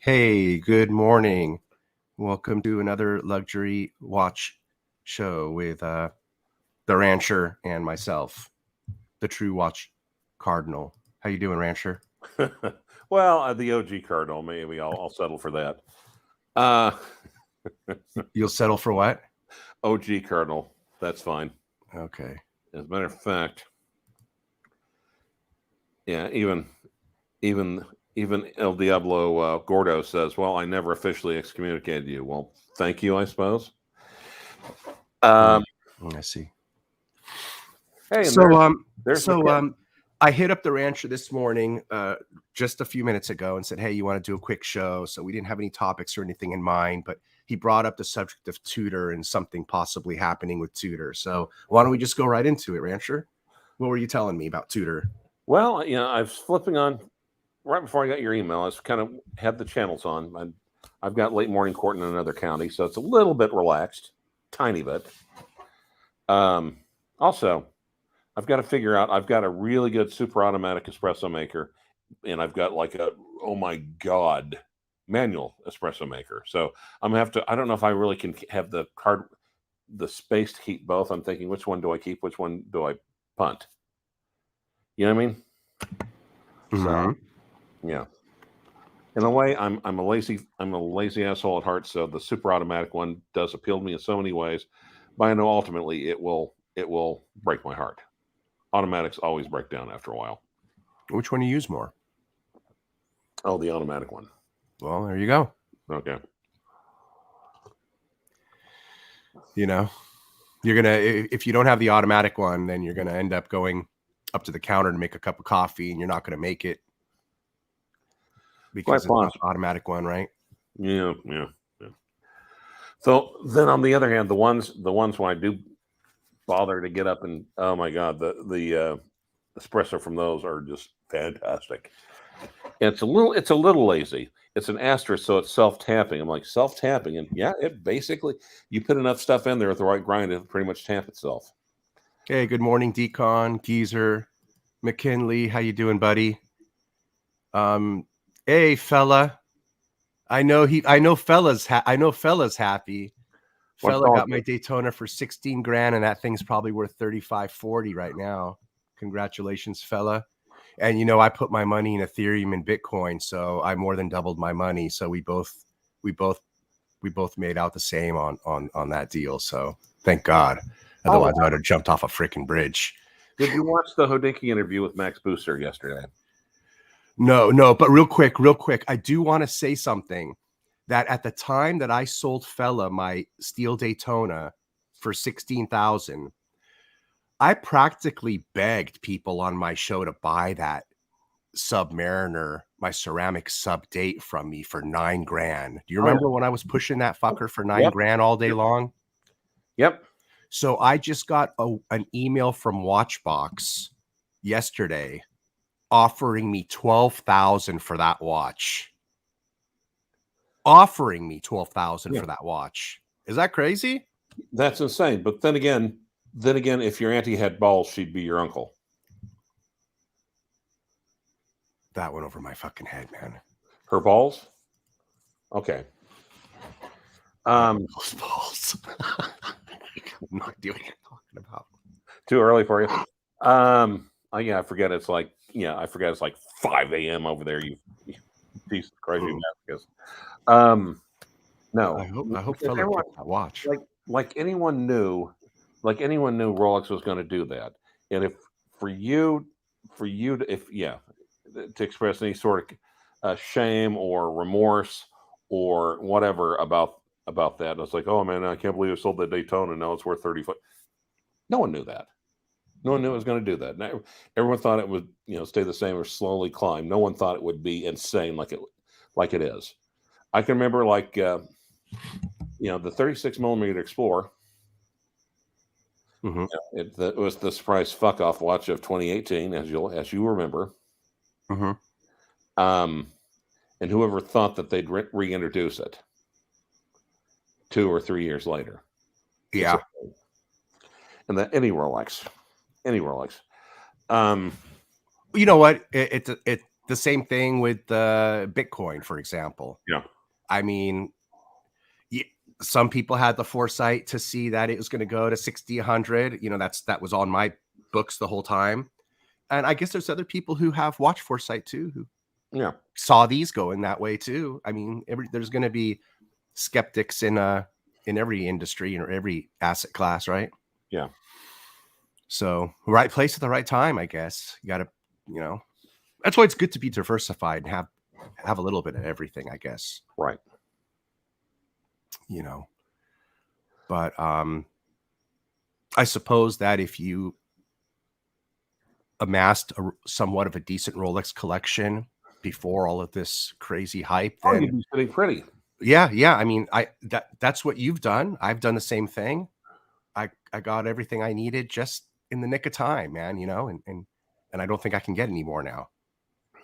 Hey, good morning. Welcome to another luxury watch show with the Rancher and myself, the True Watch Cardinal. How you doing, Rancher? Well, the OG Cardinal, maybe I'll settle for that. You'll settle for what? OG Cardinal, that's fine. Okay. As a matter of fact, yeah, even El Diablo Gordo says, "Well, I never officially excommunicated you." Well, thank you, I suppose. I see. Hey, I hit up the Rancher this morning, just a few minutes ago, and said, "Hey, you want to do a quick show?" So we didn't have any topics or anything in mind, but he brought up the subject of Tudor and something possibly happening with Tudor. So why don't we just go right into it, Rancher? What were you telling me about Tudor? Well, I was flipping on right before I got your email. I was kind of had the channels on. I've got late morning court in another county, so it's a little bit relaxed, tiny bit. Also, I've got to figure out. I've got a really good super automatic espresso maker, and I've got like a oh my god manual espresso maker. So I'm gonna have to. I don't know if I really can have the space to keep both. I'm thinking, which one do I keep? Which one do I punt? You know what I mean? Mm-hmm. So, yeah. In a way, I'm a lazy asshole at heart. So the super automatic one does appeal to me in so many ways, but I know ultimately it will break my heart. Automatics always break down after a while. Which one do you use more? Oh, the automatic one. Well, there you go. Okay. You're gonna, if you don't have the automatic one, then you're gonna end up going up to the counter to make a cup of coffee, and you're not gonna make it because it's not the automatic one, right? Yeah. So then, on the other hand, the ones when I do bother to get up and oh my god, the espresso from those are just fantastic. It's a little lazy. It's an asterisk, so it's self-tapping. I'm like, self-tapping, and yeah, it basically you put enough stuff in there with the right grind, it'll pretty much tap itself. Hey, good morning, Decon, Geezer, McKinley. How you doing, buddy? Hey, fella. I know fella's happy. Fella got my Daytona for 16 grand, and that thing's probably worth 35-40 right now. Congratulations, fella. And I put my money in Ethereum and Bitcoin, so I more than doubled my money. So we both made out the same on that deal. So thank God. Otherwise, I would have jumped off a freaking bridge. Did you watch the Hodinkee interview with Max Booster yesterday? No. But real quick, I do want to say something. That at the time that I sold fella my steel Daytona for $16,000, I practically begged people on my show to buy that Submariner, my ceramic sub date from me for $9 grand. Do you remember when I was pushing that fucker for $9 grand all day long? Yep. So I just got an email from Watchbox yesterday offering me $12,000 for that watch. Offering me $12,000 for that watch. Is that crazy? That's insane. But then again, if your auntie had balls, she'd be your uncle. That went over my fucking head, man. Her balls? Okay. Those balls. I'm not doing what you're talking about. Too early for you. I forget it's like 5 a.m. over there. You piece of crazy Mexicans. No. I hope fella kept that watch. Like anyone knew Rolex was going to do that. And if for you to express any sort of shame or remorse or whatever about that, and it's like, oh man, I can't believe I sold that Daytona. Now it's worth 30 foot. No one knew that. No one knew it was going to do that. Everyone thought it would, stay the same or slowly climb. No one thought it would be insane like like it is. I can remember like the 36 millimeter Explorer. Mm-hmm. It was the surprise fuck off watch of 2018, as you remember. Mm-hmm. And whoever thought that they'd reintroduce it 2 or 3 years later. Yeah. And that any Rolex. You know what? It's the same thing with Bitcoin, for example. Yeah. I mean, some people had the foresight to see that it was going to go to 60, 100. That was on my books the whole time. And I guess there's other people who have watch foresight too, who saw these going that way too. I mean, there's going to be skeptics in every industry or every asset class, right? Yeah. So right place at the right time, I guess. You got to, that's why it's good to be diversified and have a little bit of everything, I guess. Right. But I suppose that if you amassed somewhat of a decent Rolex collection before all of this crazy hype, then you'd be sitting pretty. Yeah. I mean, that's what you've done. I've done the same thing. I got everything I needed just in the nick of time, man. And I don't think I can get any more now.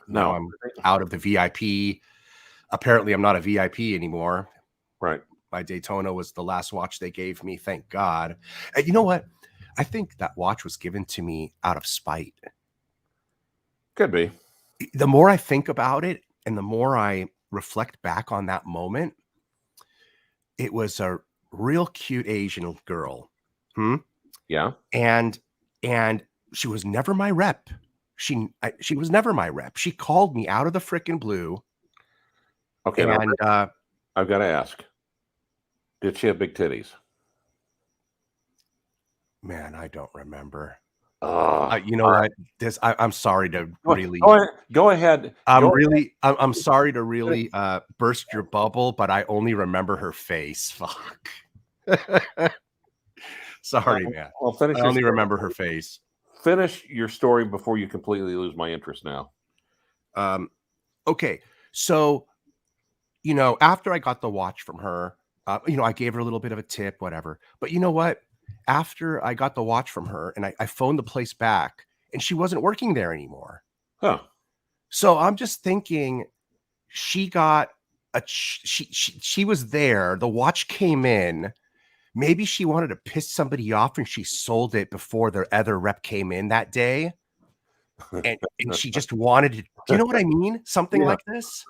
No, I'm out of the VIP. Apparently, I'm not a VIP anymore. Right. My Daytona was the last watch they gave me. Thank God. And you know what? I think that watch was given to me out of spite. Could be. The more I think about it and the more I reflect back on that moment, it was a real cute Asian girl. Yeah. And she was never my rep. She was never my rep. She called me out of the frickin' blue. Okay. And I've got to ask, did she have big titties? Man, I don't remember. What? I'm sorry to really go ahead. I'm sorry to really burst your bubble, but I only remember her face. Fuck. Sorry, man. I only remember her face. Finish your story before you completely lose my interest now. Okay. So, after I got the watch from her, I gave her a little bit of a tip, whatever. But you know what? After I got the watch from her and I phoned the place back and she wasn't working there anymore. Huh. So I'm just thinking she got she was there. The watch came in. Maybe she wanted to piss somebody off and she sold it before their other rep came in that day. And she just wanted to, do you know what I mean? Something like this.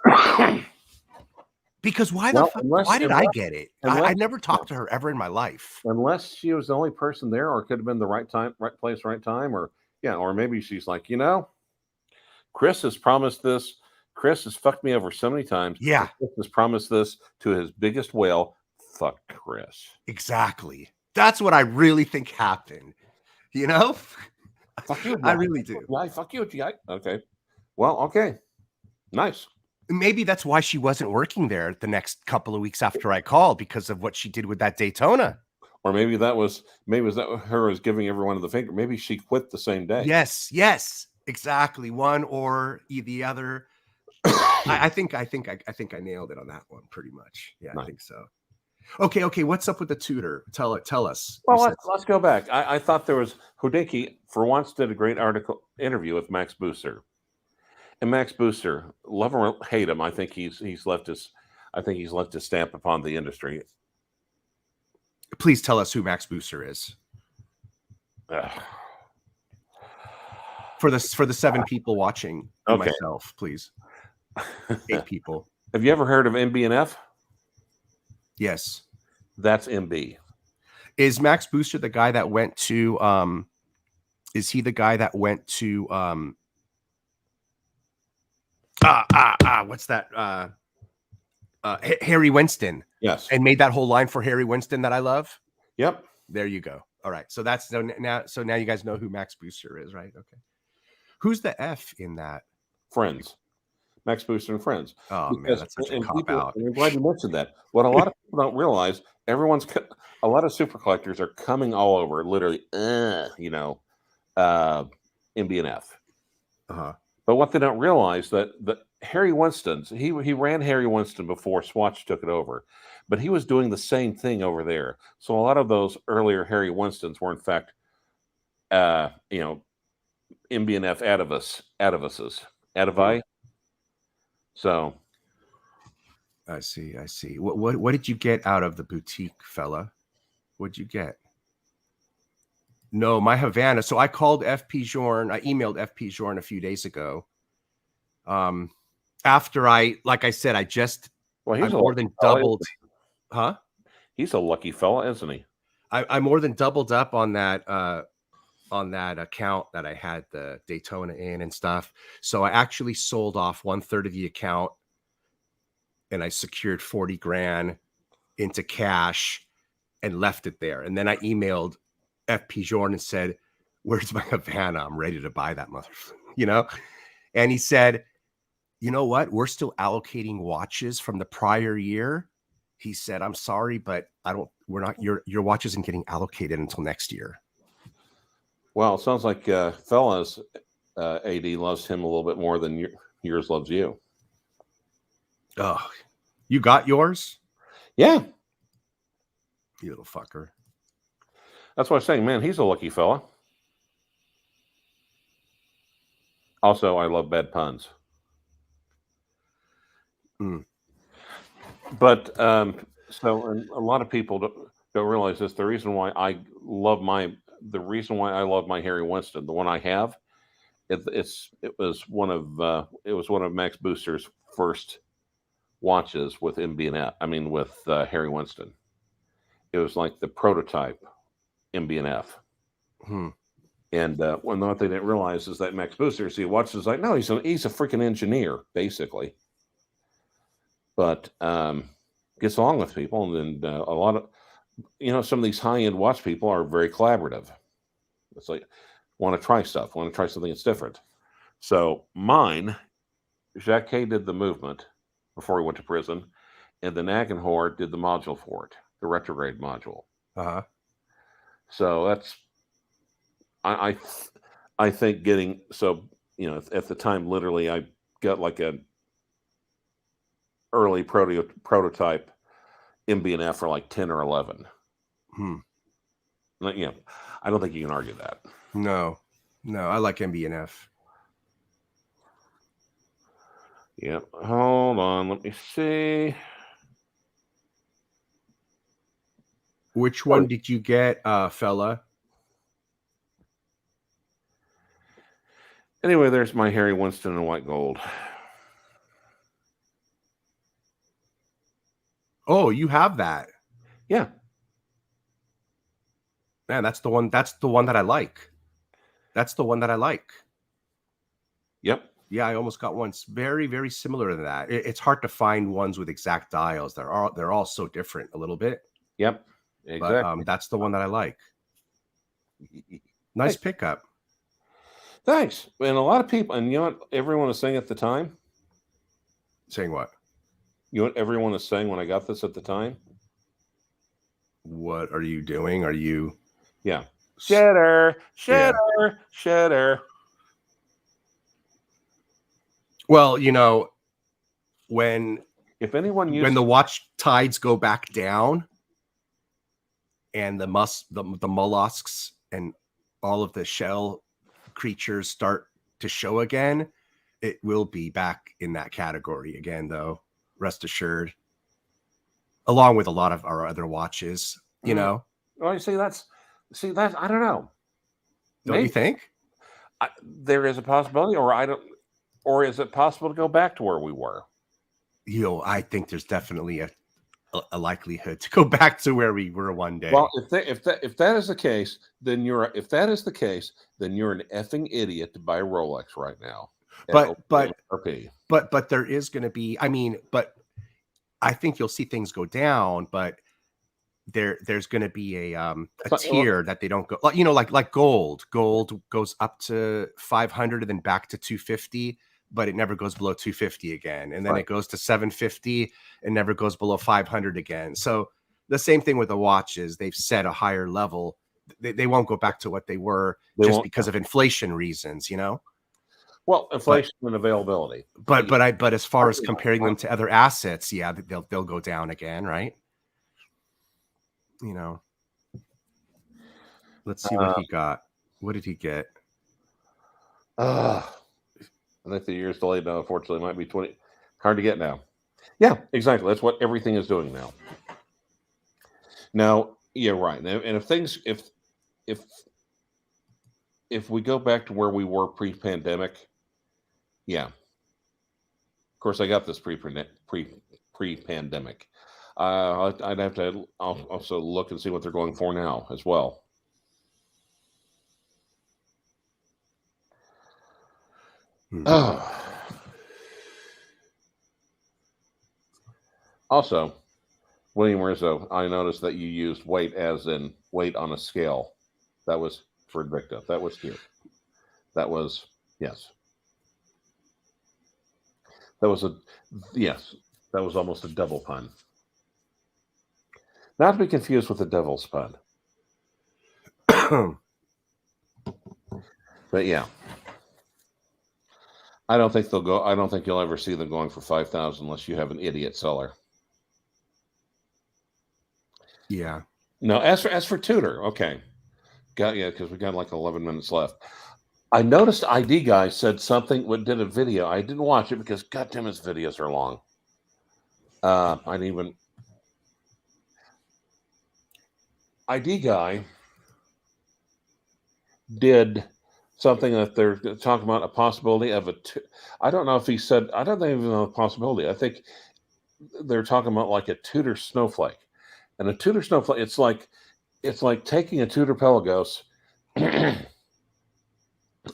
Because why did I get it? I never talked to her ever in my life. Unless she was the only person there, or it could have been the right time, right place, right time, or maybe she's like, Chris has promised this. Chris has fucked me over so many times. Yeah. Chris has promised this to his biggest whale. Fuck Chris. Exactly. That's what I really think happened. Fuck you, I really do. Why? Fuck you, GI. Okay. Well, okay. Nice. Maybe that's why she wasn't working there the next couple of weeks after I called, because of what she did with that Daytona. Or maybe that was her as giving everyone the finger. Maybe she quit the same day. Yes, exactly. One or the other. I think I nailed it on that one pretty much. Yeah, nice. I think so. Okay. What's up with the tutor? Tell us. Well, let's go back. I thought there was Hodinkee for once did a great interview with Max Booster. And Max Booster, love him or hate him, I think he's left his stamp upon the industry. Please tell us who Max Booster is. For the 7 people watching, myself, please. 8 people. Have you ever heard of MB&F? Yes. That's MB. Is Max Booster the guy that went to is he the guy that went to what's that? Harry Winston. Yes. And made that whole line for Harry Winston that I love? Yep. There you go. All right. So now you guys know who Max Booster is, right? Okay. Who's the F in that? Friends. Max Booster and Friends. Oh, man, that's such a cop-out. I'm glad you mentioned that. What a lot of people don't realize, a lot of super collectors are coming all over, literally, MB&F. Uh-huh. But what they don't realize that Harry Winston's. He ran Harry Winston before Swatch took it over, but he was doing the same thing over there. So a lot of those earlier Harry Winstons were in fact, MB&F Adavi. So I see. What did you get out of the boutique, fella? What'd you get? No, my Havana. So I called FP Journe. I emailed FP Journe a few days ago. After like I said, I more than doubled. Huh? He's a lucky fella, isn't he? I more than doubled up on that account that I had the Daytona in and stuff. So I actually sold off 1/3 of the account, and I secured 40 grand into cash and left it there. And then I emailed FP Journe and said, "Where's my Havana? I'm ready to buy that motherfucker." And he said, "You know what? We're still allocating watches from the prior year." He said, "I'm sorry, but your watch isn't getting allocated until next year." Well, it sounds like fella's AD loves him a little bit more than yours loves you. Oh, you got yours? Yeah. You little fucker. That's what I'm saying, man. He's a lucky fella. Also, I love bad puns. But so and a lot of people don't realize this. The reason why I love my Harry Winston, the one I have, it was one of Max Booster's first watches with MB&F. I mean, with Harry Winston. It was like the prototype MB&F. And what they didn't realize is that Max Booster, see, watches like, no, he's a freaking engineer, basically. But gets along with people, and a lot of, some of these high-end watch people are very collaborative. It's like, want to try something that's different. So mine, Jacques did the movement before he went to prison, and then Agenhor did the module for it, the retrograde module. So that's, I think getting, so, at the time, literally, I got like a early prototype MB&F for like 10 or 11. I don't think you can argue that. No, I like MB&F. Yeah, hold on, let me see. Which one did you get, fella? Anyway, there's my Harry Winston in white gold. Oh, you have that? Yeah. Man, that's the one that I like. Yep. Yeah, I almost got one very, very similar to that. It's hard to find ones with exact dials. They're all so different a little bit. Yep. Exactly. But that's the one that I like. Nice pickup. Thanks. And a lot of people, and you know what everyone was saying at the time? Saying what? You know what everyone was saying when I got this at the time? What are you doing? Are you? Yeah. Shedder. Well, when the watch tides go back down and the mollusks and all of the shell creatures start to show again, it will be back in that category again, though. Rest assured. Along with a lot of our other watches, Well, you see, that's I don't know. Don't you think? There is a possibility, or is it possible to go back to where we were? I think there's definitely a likelihood to go back to where we were one day. Well, if that is the case, then you're an effing idiot to buy a Rolex right now. But there is going to be, but I think you'll see things go down, but there's going to be a tier that they don't go, like gold goes up to 500 and then back to 250, but it never goes below 250 again. And then it goes to 750 and never goes below 500 again. So the same thing with the watches, they've set a higher level. They won't go back to what they were because of inflation reasons, Well, inflation and availability. But as far as comparing them to other assets, yeah, they'll go down again, right? You know. Let's see what he got. What did he get? I think the year's delayed now. Unfortunately, it might be 20. Hard to get now. Yeah, exactly. That's what everything is doing now. Now, yeah, right. And if we go back to where we were pre-pandemic, yeah. Of course, I got this pre-pandemic. I'd have to also look and see what they're going for now as well. Also, William Rizzo, I noticed that you used weight as in weight on a scale. That was for Invicta. That was cute. That was, yes. That was that was almost a double pun. Not to be confused with the devil's pun. But yeah. I don't think you'll ever see them going for 5,000 unless you have an idiot seller. Yeah. No, as for Tudor, okay. Because we got like 11 minutes left. I noticed ID Guy said something, did a video. I didn't watch it because goddamn his videos are long. ID Guy did something that they're talking about a possibility of I don't know if he said, I don't even know the possibility. I think they're talking about like a Tudor snowflake. And a Tudor snowflake, it's like taking a Tudor Pelagos and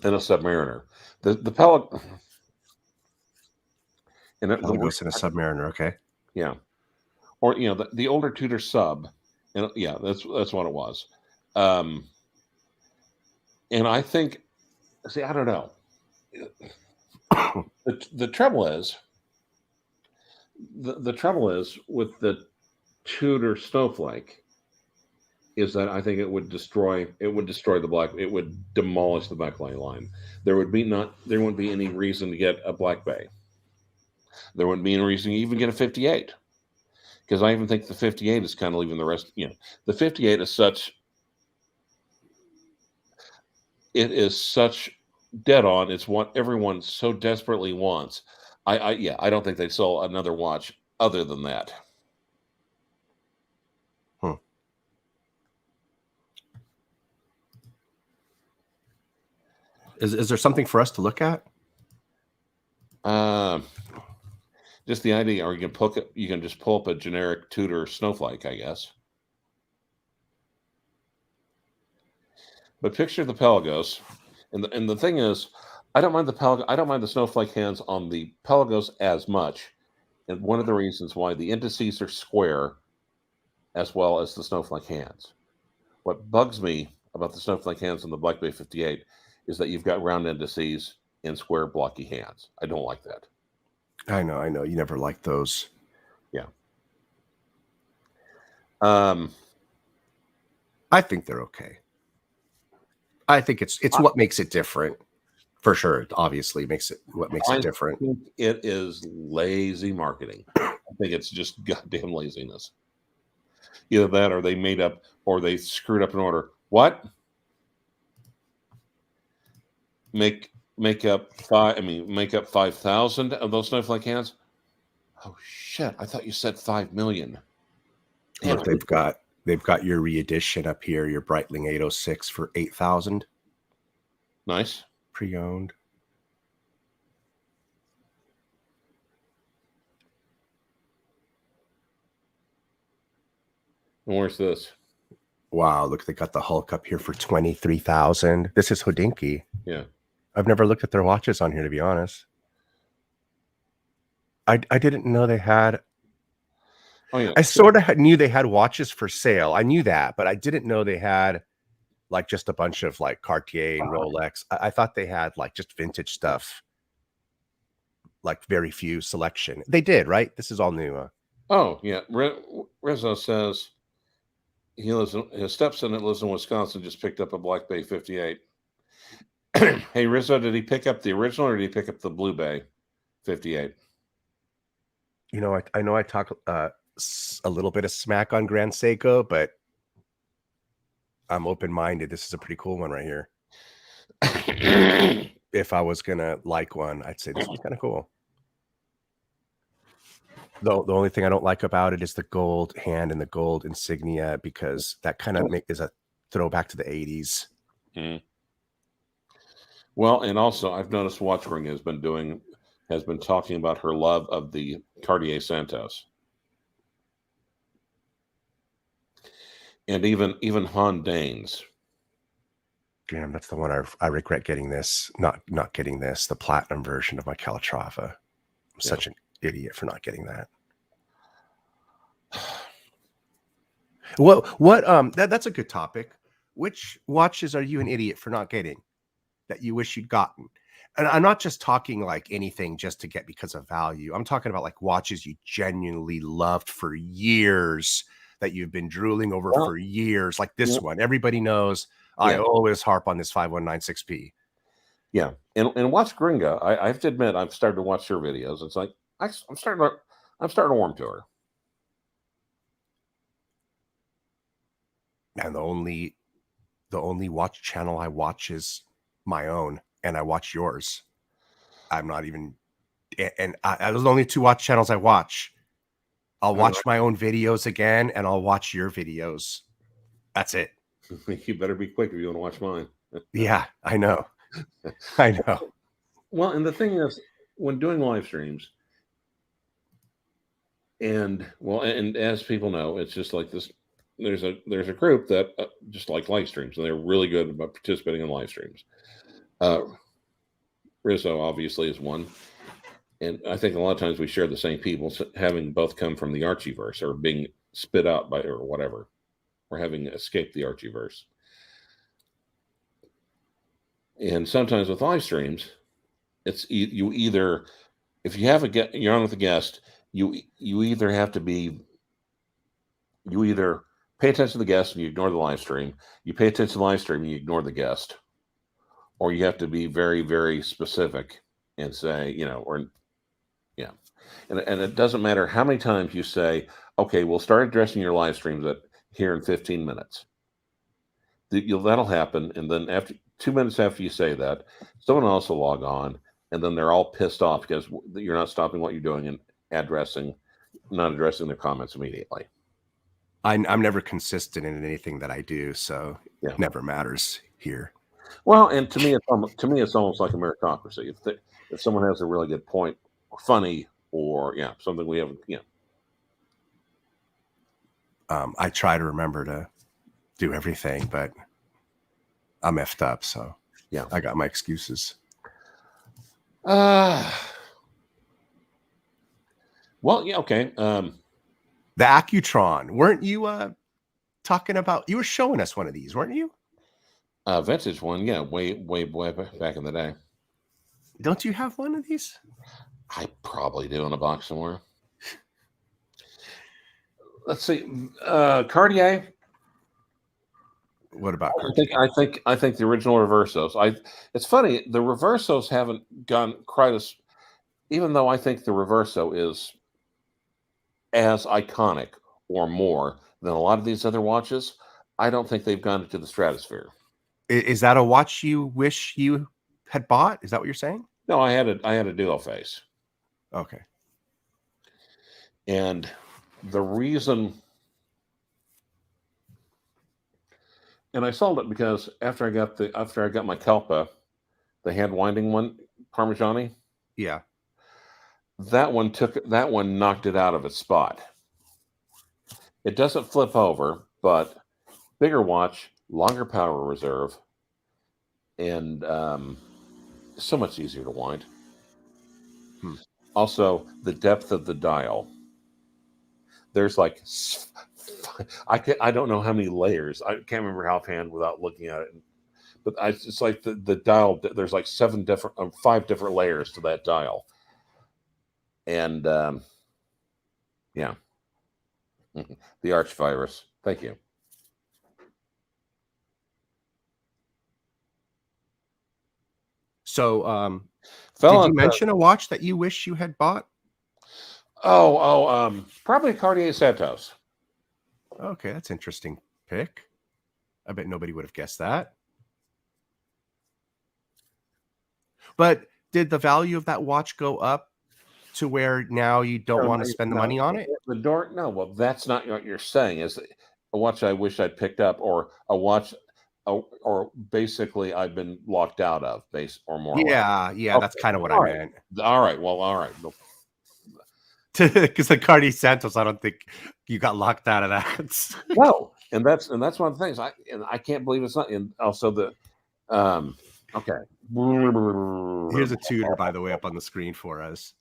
a Submariner. The Pelagos and a Submariner, okay. Yeah. Or the older Tudor Sub, and yeah, that's what it was. And I think, see, I don't know. The trouble is with the Tudor Snowflake is that I think it would demolish the Beckley line. There wouldn't be any reason to get a Black Bay. There wouldn't be any reason to even get a 58. Because I even think the 58 is kind of leaving the rest, the 58 is such dead on. It's what everyone so desperately wants. I don't think they sell another watch other than that. Is there something for us to look at? Just the idea, or you can just pull up a generic Tudor snowflake, I guess. But picture the Pelagos, and the thing is, I don't mind the snowflake hands on the Pelagos as much. And one of the reasons why the indices are square, as well as the snowflake hands. What bugs me about the snowflake hands on the Black Bay 58 is that you've got round indices and square blocky hands. I don't like that. I know. You never liked those. Yeah. I think they're okay. I think it's what makes it different. For sure. It obviously makes it different. I think it is lazy marketing. I think it's just goddamn laziness. Either that or they made up or they screwed up an order. What? Make up 5,000 of those snowflake hands. Oh shit! I thought you said 5 million. Look, they've got your reedition up here, your Breitling 806 for 8,000. Nice, pre-owned. And where's this? Wow, look, they got the Hulk up here for 23,000. This is Hodinkee. Yeah. I've never looked at their watches on here, to be honest. I didn't know they had. Oh yeah. I sort of knew they had watches for sale. I knew that, but I didn't know they had like just a bunch of like Cartier and Rolex. I thought they had like just vintage stuff, like very few selection. They did, right? This is all new. Oh yeah. Rizzo says his stepson that lives in Wisconsin just picked up a Black Bay 58. Hey, Rizzo, did he pick up the original or did he pick up the Blue Bay 58? You know, I know I talk a little bit of smack on Grand Seiko, but I'm open-minded. This is a pretty cool one right here. If I was gonna like one, I'd say this one's kind of cool. The only thing I don't like about it is the gold hand and the gold insignia, because that kind of is a throwback to the 80s. Well, and also I've noticed Watchring has been talking about her love of the Cartier Santos. And even Han Danes. Damn, that's the one I regret getting this, not getting this, the platinum version of my Calatrava. I'm such an idiot for not getting that. That's a good topic. Which watches are you an idiot for not getting that you wish you'd gotten? And I'm not just talking like anything just to get because of value. I'm talking about like watches you genuinely loved for years, that you've been drooling over for years, like this one. Everybody knows I always harp on this 5196P. Yeah, and watch Gringa. I have to admit, I've started to watch her videos. It's like I'm starting to warm to her. And the only watch channel I watch is my own, and I watch yours. I'm not even, and those are the only two watch channels I watch. I'll watch my own videos again, and I'll watch your videos. That's it. You better be quick if you want to watch mine. Yeah, I know. I know. Well, and the thing is, when doing live streams, and as people know, it's just like this. There's a group that just like live streams, and they're really good about participating in live streams. Rizzo obviously is one. And I think a lot of times we share the same people, having both come from the Archieverse or being spit out by or whatever, or having escaped the Archieverse. And sometimes with live streams, it's you either, if you have you're on with a guest, you either have to be, you either pay attention to the guest and you ignore the live stream, you pay attention to the live stream and you ignore the guest, or you have to be very, very specific and say, and it doesn't matter how many times you say, okay, we'll start addressing your live streams here in 15 minutes. That'll happen. And then after 2 minutes after you say that, someone else will log on, and then they're all pissed off because you're not stopping what you're doing and not addressing their comments immediately. I'm never consistent in anything that I do, so it never matters here. Well, and to me, it's almost like a meritocracy. If someone has a really good point, or funny, or something we haven't, I try to remember to do everything, but I'm effed up, so I got my excuses. Well, yeah, okay. The Accutron, weren't you talking about? You were showing us one of these, weren't you? Vintage one, yeah, way back in the day. Don't you have one of these? I probably do in a box somewhere. Let's see, Cartier. What about Cartier? I think the original Reversos. It's funny, the Reversos haven't gone quite as, even though I think the Reverso is as iconic or more than a lot of these other watches, I don't think they've gone into the stratosphere. Is that a watch you wish you had bought? Is that what you're saying? No, I had a dual face. Okay. And the reason, and I sold it because after I got my Kelpa, the hand winding one, Parmigiani. Yeah. That one knocked it out of its spot. It doesn't flip over, but bigger watch, longer power reserve, and so much easier to wind. Also, the depth of the dial. There's like, I don't know how many layers. I can't remember offhand without looking at it. But it's like the dial. There's like 5 different layers to that dial. And the Archvirus. Thank you. So, did Fella, you mention a watch that you wish you had bought? probably Cartier Santos. Okay, that's interesting pick. I bet nobody would have guessed that. But did the value of that watch go up to where now you don't want to spend the money on it? The door. No, well, that's not what you're saying. Is a watch I wish I'd picked up, or a watch, or basically I've been locked out of, or more or less. Yeah, that's kind of what I All right. meant. All right. Well, all right. Because the Cardi Santos, I don't think you got locked out of that. No, and that's one of the things. I can't believe it's not. And also okay. Here's a tutor, by the way, up on the screen for us.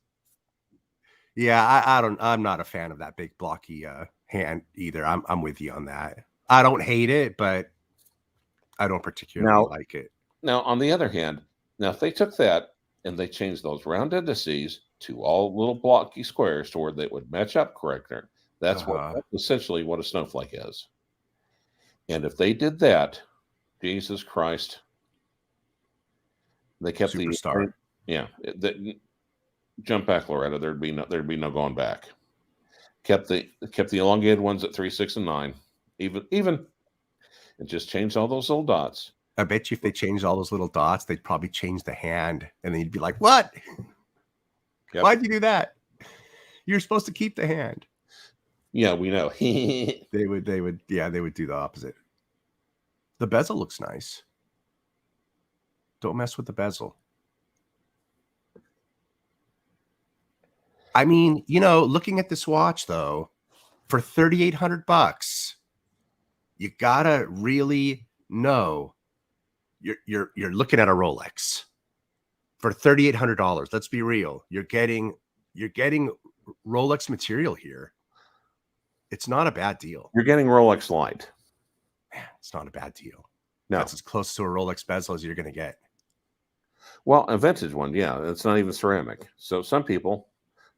Yeah, I'm not a fan of that big blocky hand either. I'm with you on that. I don't hate it, but I don't particularly like it. Now, on the other hand, now if they took that and they changed those round indices to all little blocky squares to where they would match up correctly, that's essentially what a snowflake is. And if they did that, Jesus Christ, they kept Superstar. Jump back, Loretta. There'd be no going back. Kept the elongated ones at 3, 6, and 9. Even and just changed all those little dots. I bet you if they changed all those little dots, they'd probably change the hand, and then you'd be like, "What? Yep. Why'd you do that? You're supposed to keep the hand." Yeah, we know. they would do the opposite. The bezel looks nice. Don't mess with the bezel. I mean, looking at this watch though, for $3,800, you gotta really know you're looking at a Rolex. For $3,800, let's be real. You're getting Rolex material here. It's not a bad deal. You're getting Rolex Light. Man, it's not a bad deal. No, that's as close to a Rolex bezel as you're going to get. Well, a vintage one, yeah, it's not even ceramic. So some people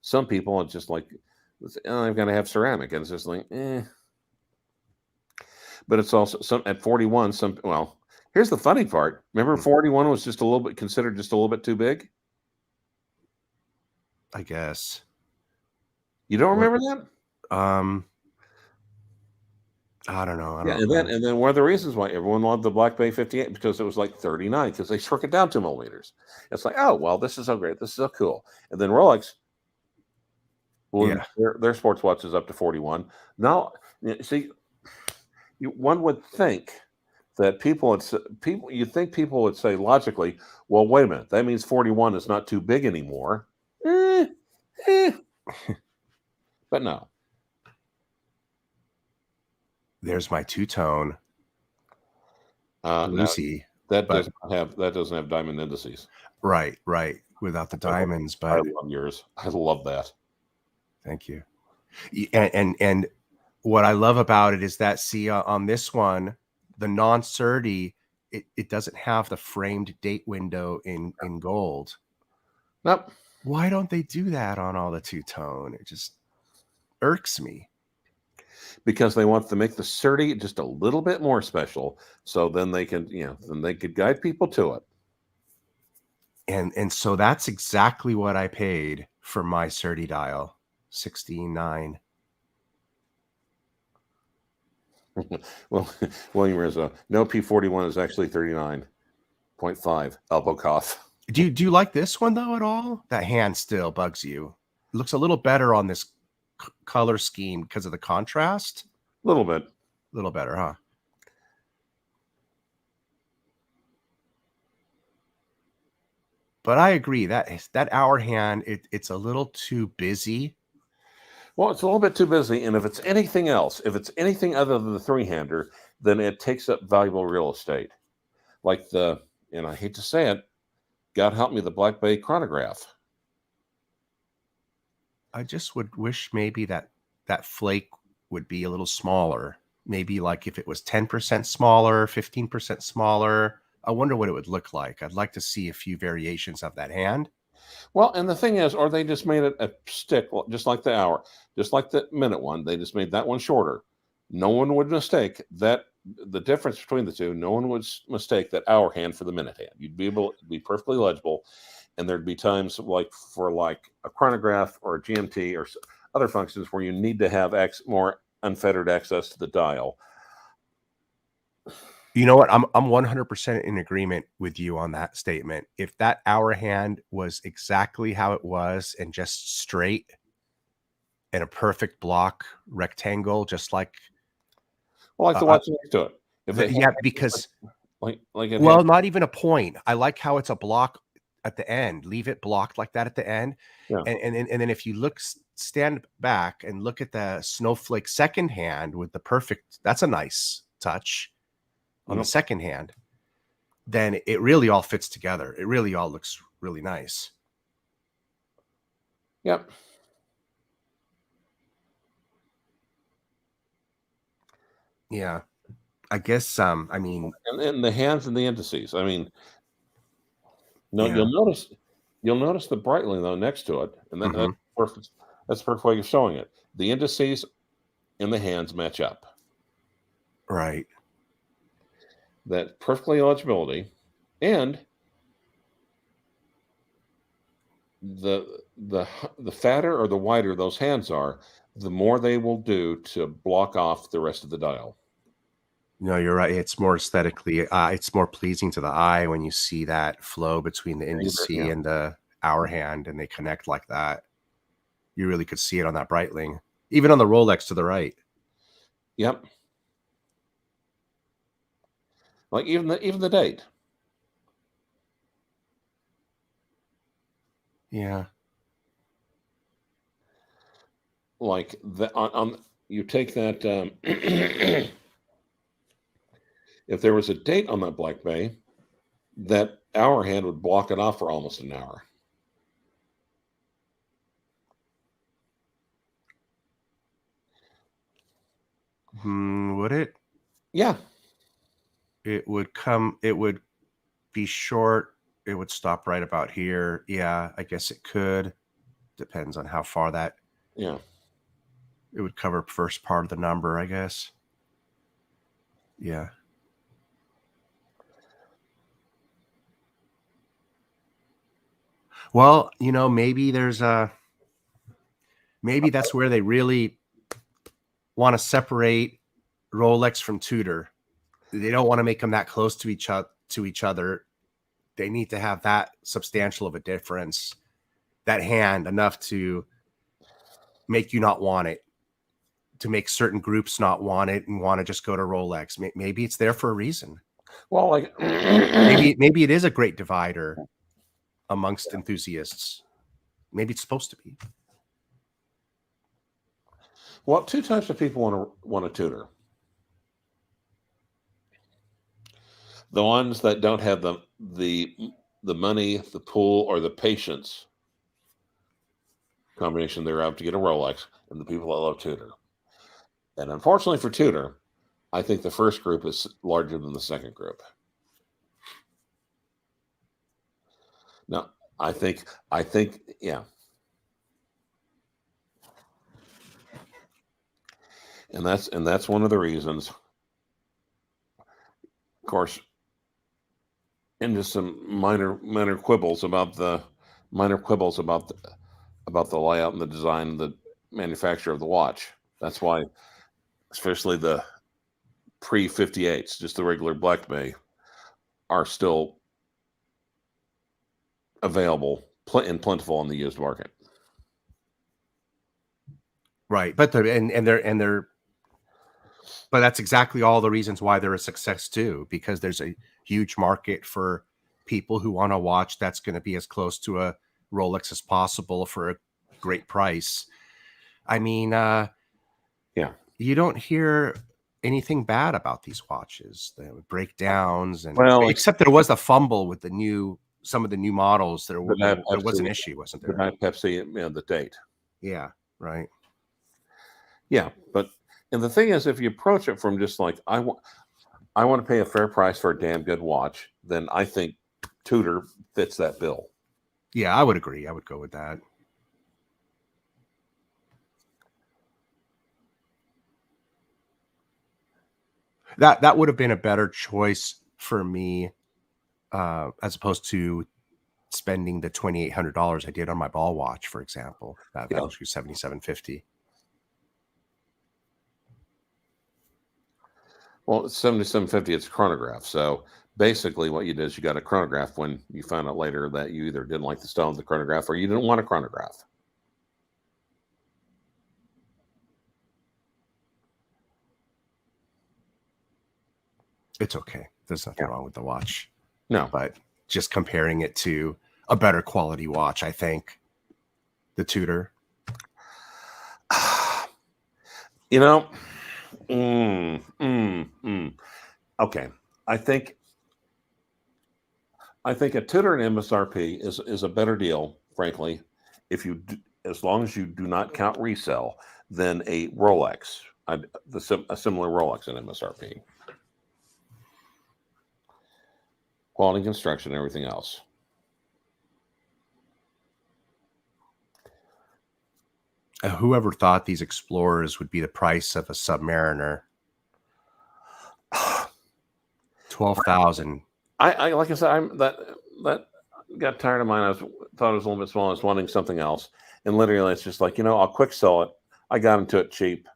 are just like, I'm going to have ceramic, and it's just like, eh. But it's also at 41. Well, here's the funny part. Remember, 41 was considered just a little bit too big. I guess. You don't remember that? I don't know. And then one of the reasons why everyone loved the Black Bay 58 because it was like 39 because they shrunk it down 2 millimeters. It's like, oh well, this is so great, this is so cool. And then Rolex, their sports watch is up to 41. Now, see, one would think that people would say logically, well, wait a minute, that means 41 is not too big anymore. But no. There's my two-tone Lucy. That doesn't have diamond indices. Right. Without the diamonds, but I love yours. I love that. Thank you. And what I love about it is that on this one, the non-30, it doesn't have the framed date window in gold. Nope. Why don't they do that on all the two-tone? It just irks me. Because they want to make the 30 just a little bit more special, so then they can, could guide people to it. And so that's exactly what I paid for my 30 dial, 16.9. Well, William Rizzo, no, P41 is actually 39.5 elbow cough. Do you like this one though at all? That hand still bugs you. It looks a little better on this color scheme because of the contrast. A little better, huh? But I agree that hour hand, it's a little too busy. Well, it's a little bit too busy, and if it's anything else, if it's anything other than the 3-hander, then it takes up valuable real estate. Like and I hate to say it, God help me, the Black Bay chronograph. I just would wish maybe that flake would be a little smaller. Maybe like if it was 10% smaller, 15% smaller. I wonder what it would look like. I'd like to see a few variations of that hand. Well, and the thing is, or they just made it a stick, just like the hour, just like the minute one. They just made that one shorter. No one would mistake that the difference between the two, no one would mistake that hour hand for the minute hand. You'd be able to be perfectly legible, and there'd be times for a chronograph or a GMT or other functions where you need to have more unfettered access to the dial. You know what? I'm 100% in agreement with you on that statement. If that hour hand was exactly how it was and just straight and a perfect block rectangle, just like the watch next to it. Because it not even a point. I like how it's a block at the end. Leave it blocked like that at the end. Yeah. And then if you stand back and look at the snowflake second hand with the perfect, that's a nice touch on the second hand. Then it really all fits together. It really all looks really nice. Yep. Yeah. I guess I mean, and the hands and the indices. I mean, no, yeah. You'll notice the Breitling though next to it, and that's perfect. That's a perfect way of showing it. The indices and the hands match up. Right. That perfectly legibility, and the fatter or the wider those hands are, the more they will do to block off the rest of the dial. No, you're right. It's more aesthetically, it's more pleasing to the eye when you see that flow between the indice and the hour hand, and they connect like that. You really could see it on that Breitling, even on the Rolex to the right. Yep. Like even the date. Yeah. Like you take that. If there was a date on that Black Bay, that hour hand would block it off for almost an hour. Would it? Yeah. It would be short. It would stop right about here. Yeah, I guess it could. Depends on how far that. Yeah. It would cover first part of the number, I guess. Yeah. Well, maybe maybe that's where they really want to separate Rolex from Tudor. They don't want to make them that close to each other. They need to have that substantial of a difference, that hand enough to make you not want it, to make certain groups not want it and want to just go to Rolex. Maybe it's there for a reason. Well, maybe it is a great divider amongst enthusiasts. Maybe it's supposed to be. Well, two types of people want a Tudor. The ones that don't have the money, the pool, or the patience combination thereof to get a Rolex, and the people that love Tudor. And unfortunately for Tudor, I think the first group is larger than the second group. No, I think, yeah. And that's one of the reasons. Of course, into some minor quibbles about the layout and the design and the manufacture of the watch. That's why, especially the pre-58s, just the regular Black Bay, are still available and plentiful in the used market. Right, but but that's exactly all the reasons why they're a success too, because there's a huge market for people who want a watch that's going to be as close to a Rolex as possible for a great price. I mean, yeah, you don't hear anything bad about these watches. The breakdowns except there was a fumble with some of the new models. There was an issue, wasn't there? The Pepsi, the date. Yeah, right. Yeah, and the thing is, if you approach it from just like I want to pay a fair price for a damn good watch, then I think Tudor fits that bill. Yeah, I would agree. I would go with that. That would have been a better choice for me, as opposed to spending the $2,800 I did on my ball watch, for example. That was $77.50. Well, it's $77.50. It's a chronograph. So basically, what you did is you got a chronograph when you found out later that you either didn't like the stone of the chronograph or you didn't want a chronograph. It's okay. There's nothing wrong with the watch. No, but just comparing it to a better quality watch, I think the Tudor. You know, okay. I think a Tudor and MSRP is a better deal, frankly, if you as long as you do not count resale, than a Rolex, a similar Rolex in MSRP. Quality construction, everything else. Whoever thought these Explorers would be the price of a Submariner? 12,000. I like I said, that got tired of mine. Thought it was a little bit small. I was wanting something else, and literally, it's just like, I'll quick sell it. I got into it cheap,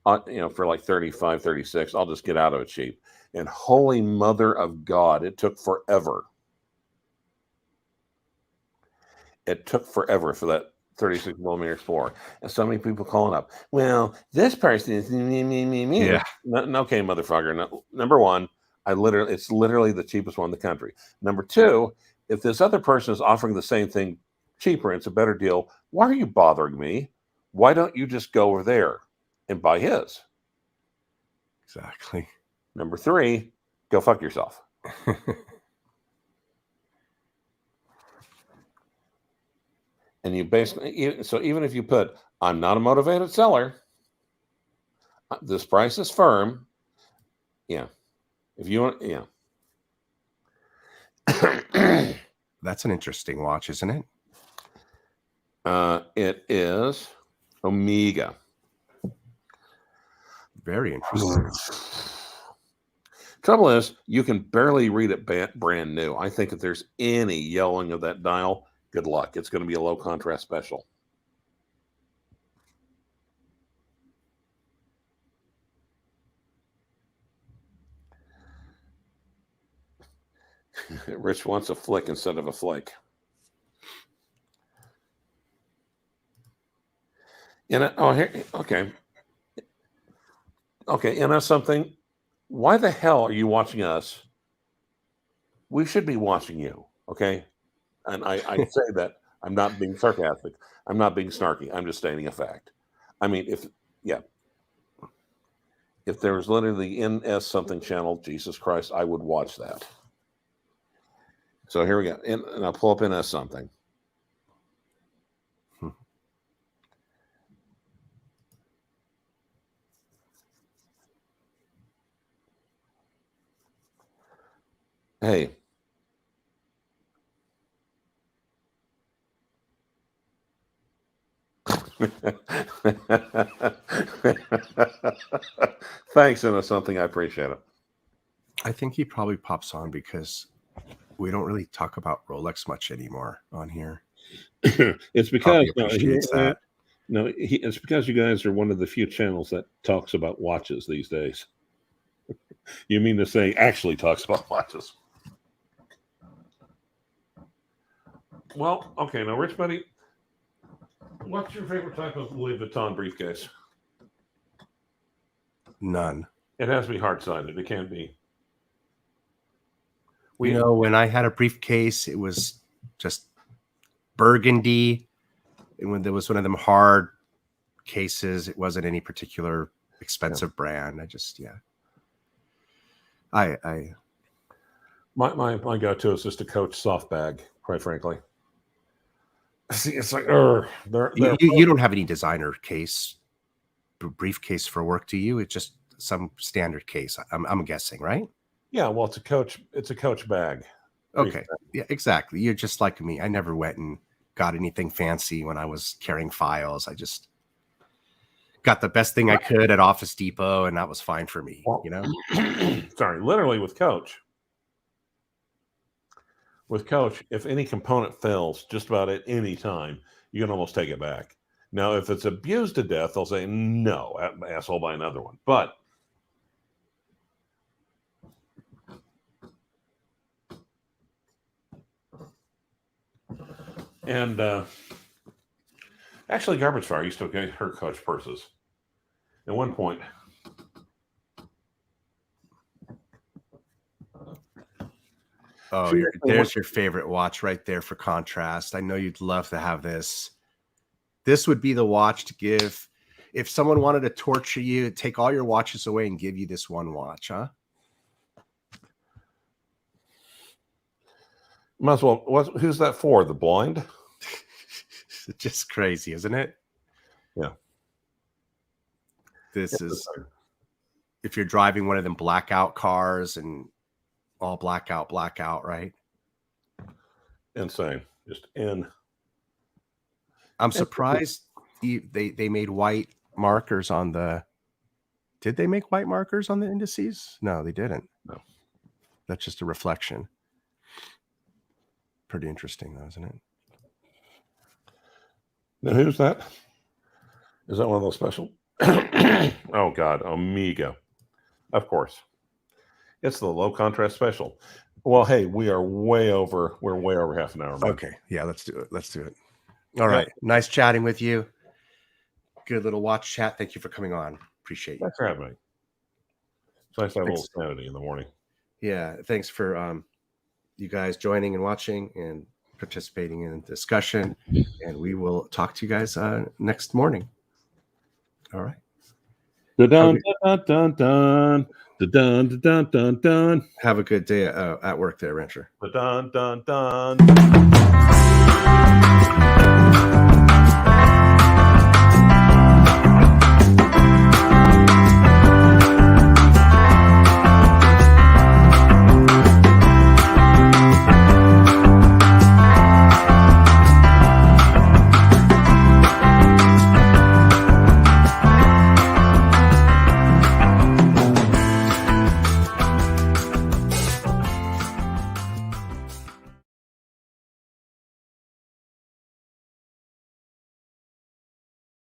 for like 35, 36. I'll just get out of it cheap. And holy mother of God, it took forever. It took forever for that 36 millimeter Explorer. And so many people calling up, well, this person is me. Yeah. Okay, motherfucker. No, number one, it's literally the cheapest one in the country. Number two, if this other person is offering the same thing cheaper and it's a better deal, why are you bothering me? Why don't you just go over there and buy his? Exactly. Number three, go fuck yourself. And you basically, so even if you put, I'm not a motivated seller, this price is firm. Yeah. If you want, yeah. That's an interesting watch, isn't it? It is Omega. Very interesting. Trouble is, you can barely read it brand new. I think if there's any yellowing of that dial, good luck. It's going to be a low contrast special. Rich wants a flick instead of a flake. Okay. Okay, and that's something. Why the hell are you watching us? We should be watching you, okay? And I say that I'm not being sarcastic. I'm not being snarky. I'm just stating a fact. I mean, if there was literally the NS something channel, Jesus Christ, I would watch that. So here we go. And I'll pull up NS something. Hey. Thanks, and that's something I appreciate it. I think he probably pops on because we don't really talk about Rolex much anymore on here. It's because it's because you guys are one of the few channels that talks about watches these days. You mean to say actually talks about watches? Well, okay. Now, Rich Buddy, what's your favorite type of Louis Vuitton briefcase? None. It has to be hard-sided. It can't be. When I had a briefcase, it was just burgundy. And when there was one of them hard cases, it wasn't any particular expensive brand. My go-to is just a Coach soft bag, quite frankly. See, it's like, you don't have any designer briefcase for work, do you? It's just some standard case. I'm guessing, right? Yeah, well, it's a Coach bag. Okay, yeah, exactly. You're just like me. I never went and got anything fancy when I was carrying files. I just got the best thing I could at Office Depot, and that was fine for me. Well, you know. Sorry, literally with Coach. With Coach, if any component fails just about at any time, you can almost take it back. Now, if it's abused to death, they'll say, no, asshole, buy another one. But actually, Garbage Fire used to get her Coach purses. At one point, oh, there's your favorite watch right there for contrast. I know you'd love to have this. This would be the watch to give if someone wanted to torture you, take all your watches away and give you this one watch, huh? Might as well. Who's that for? The blind? It's just crazy, isn't it? Yeah. This is if you're driving one of them blackout cars and all blackout, right? Insane. Just in. I'm surprised they made white markers on the. Did they make white markers on the indices? No, they didn't. No. That's just a reflection. Pretty interesting, though, isn't it? Now, who's that? Is that one of those special? Oh, God. Omega. Of course. It's the low contrast special. Well, hey, we're way over half an hour. Okay. Yeah, let's do it. All right. Nice chatting with you. Good little watch chat. Thank you for coming on. Appreciate you. Thanks for having me. It's nice to have a little sanity in the morning. Yeah. Thanks for you guys joining and watching and participating in the discussion. And we will talk to you guys next morning. All right. Dun, dun, dun, dun, dun, dun, dun, dun. Have a good day at work there, Rancher. Dun, dun, dun.